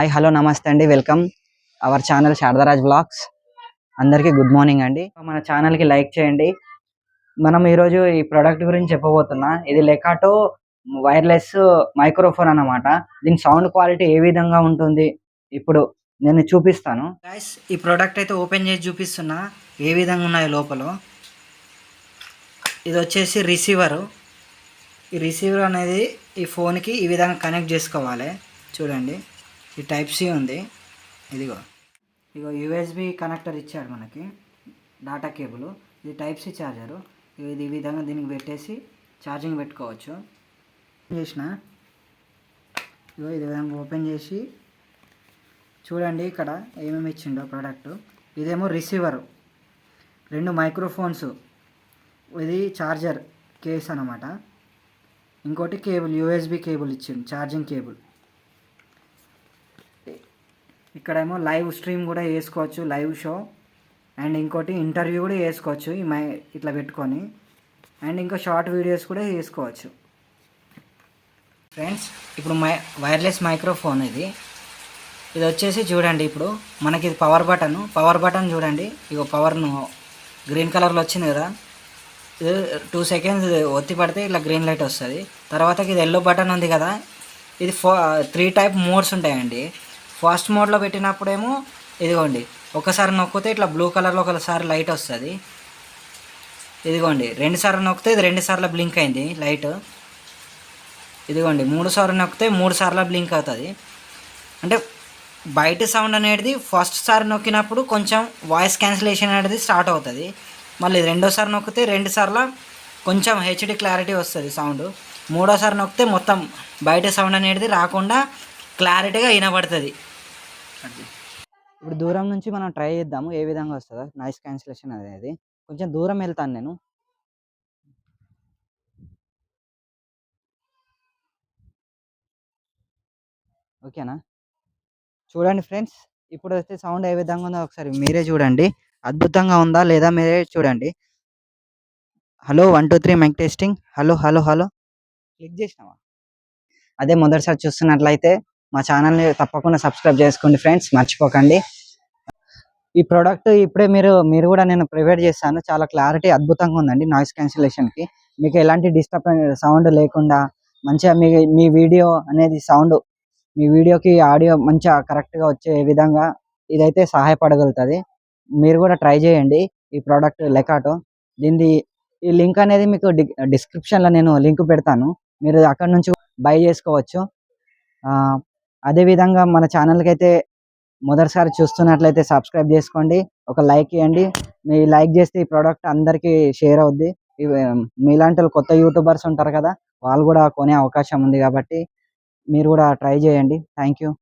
Hi hello నమస్తే అండి. Welcome our channel Sharadaraj vlogs. అందరికీ గుడ్ మార్నింగ్ అండి. మన ఛానల్కి లైక్ చేయండి. మనం ఈరోజు ఈ ప్రోడక్ట్ గురించి చెప్పబోతున్నా. ఇది లెకాటో వైర్లెస్ మైక్రోఫోన్ అన్నమాట. దీని సౌండ్ క్వాలిటీ ఏ విధంగా ఉంటుంది ఇప్పుడు నేను చూపిస్తాను. గైస్, ఈ ప్రోడక్ట్ అయితే ఓపెన్ చేసి చూపిస్తున్నా ఏ విధంగా ఉన్నాయి లోపల. ఇది వచ్చేసి రిసీవరు. ఈ రిసీవర్ అనేది ఈ ఫోన్కి ఈ విధంగా కనెక్ట్ చేసుకోవాలి. చూడండి, ఈ టైప్ సి ఉంది. ఇదిగో యూఎస్బి కనెక్టర్ ఇచ్చాడు మనకి, డాటా కేబుల్. ఇది టైప్ సి ఛార్జరు. ఇది ఈ విధంగా దీనికి పెట్టేసి ఛార్జింగ్ పెట్టుకోవచ్చు. చేసిన ఇగో ఇది విధంగా ఓపెన్ చేసి చూడండి ఇక్కడ ఏమేమి ఇచ్చిండో ప్రోడక్ట్. ఇదేమో రిసీవరు, 2 మైక్రోఫోన్స్, ఇది ఛార్జర్ కేస్ అన్నమాట. ఇంకోటి కేబుల్, యూఎస్బి కేబుల్ ఇచ్చిండు, ఛార్జింగ్ కేబుల్. ఇక్కడేమో లైవ్ స్ట్రీమ్ కూడా వేసుకోవచ్చు, లైవ్ షో. అండ్ ఇంకోటి ఇంటర్వ్యూ కూడా వేసుకోవచ్చు ఈ ఇట్లా పెట్టుకొని. అండ్ ఇంకో షార్ట్ వీడియోస్ కూడా వేసుకోవచ్చు. ఫ్రెండ్స్, ఇప్పుడు వైర్లెస్ మైక్రోఫోన్ ఇది వచ్చేసి చూడండి. ఇప్పుడు మనకి ఇది పవర్ బటన్ చూడండి. ఇగో పవర్ను గ్రీన్ కలర్లో వచ్చింది కదా. ఇది 2 సెకండ్స్ ఒత్తి పడితే ఇట్లా గ్రీన్ లైట్ వస్తుంది. తర్వాతకి ఇది ఎల్లో బటన్ ఉంది కదా. ఇది 3 టైప్ మోడ్స్ ఉంటాయండి. ఫస్ట్ మోడ్లో పెట్టినప్పుడేమో ఇదిగోండి ఒకసారి నొక్కితే ఇట్లా బ్లూ కలర్లో ఒకసారి లైట్ వస్తుంది. ఇదిగోండి 2 సార్లు నొక్కితే ఇది 2 సార్లు బ్లింక్ అయింది లైట్. ఇదిగోండి 3 సార్లు నొక్కితే 3 సార్లు బ్లింక్ అవుతుంది. అంటే బయట సౌండ్ అనేది ఫస్ట్ సారి నొక్కినప్పుడు కొంచెం వాయిస్ క్యాన్సిలేషన్ అనేది స్టార్ట్ అవుతుంది. మళ్ళీ రెండోసారి నొక్కితే 2 సార్లు కొంచెం హెచ్డి క్లారిటీ వస్తుంది సౌండ్. మూడోసారి నొక్కితే మొత్తం బయట సౌండ్ అనేది రాకుండా క్లారిటీగా వినబడుతుంది. ఇప్పుడు దూరం నుంచి మనం ట్రై చేద్దాము ఏ విధంగా వస్తుందో నాయిస్ క్యాన్సిలేషన్ అనేది. కొంచెం దూరం వెళ్తాను నేను. ఓకేనా? చూడండి ఫ్రెండ్స్, ఇప్పుడు అయితే సౌండ్ ఏ విధంగా ఉందో ఒకసారి మీరే చూడండి. అద్భుతంగా ఉందా లేదా మీరే చూడండి. Hello 1 2 3 mike testing. Hello hello hello. Click చేసినావా? అదే మొదటిసారి చూస్తున్నట్లయితే మా ఛానల్ని తప్పకుండా సబ్స్క్రైబ్ చేసుకోండి ఫ్రెండ్స్, మర్చిపోకండి. ఈ ప్రోడక్ట్ ఇప్పుడే మీరు కూడా నేను ప్రిపేర్ చేస్తాను. చాలా క్లారిటీ అద్భుతంగా ఉందండి. నాయిస్ క్యాన్సిలేషన్కి మీకు ఎలాంటి సౌండ్ లేకుండా మంచిగా మీ వీడియో అనేది మీ వీడియోకి ఆడియో మంచిగా కరెక్ట్గా వచ్చే విధంగా ఇదైతే సహాయపడగలుగుతుంది. మీరు కూడా ట్రై చేయండి ఈ ప్రోడక్ట్ లెకాటో. ఈ లింక్ అనేది మీకు డిస్క్రిప్షన్లో నేను లింక్ పెడతాను. మీరు అక్కడ నుంచి బై చేసుకోవచ్చు. అదేవిధంగా మన ఛానల్కి అయితే మొదటిసారి చూస్తున్నట్లయితే సబ్స్క్రైబ్ చేసుకోండి, ఒక లైక్ ఇవ్వండి. మీ లైక్ చేస్తే ఈ ప్రోడక్ట్ అందరికీ షేర్ అవుద్ది. మీలాంటి కొత్త యూట్యూబర్స్ ఉంటారు కదా, వాళ్ళు కూడా కొనే అవకాశం ఉంది. కాబట్టి మీరు కూడా ట్రై చేయండి. Thank you.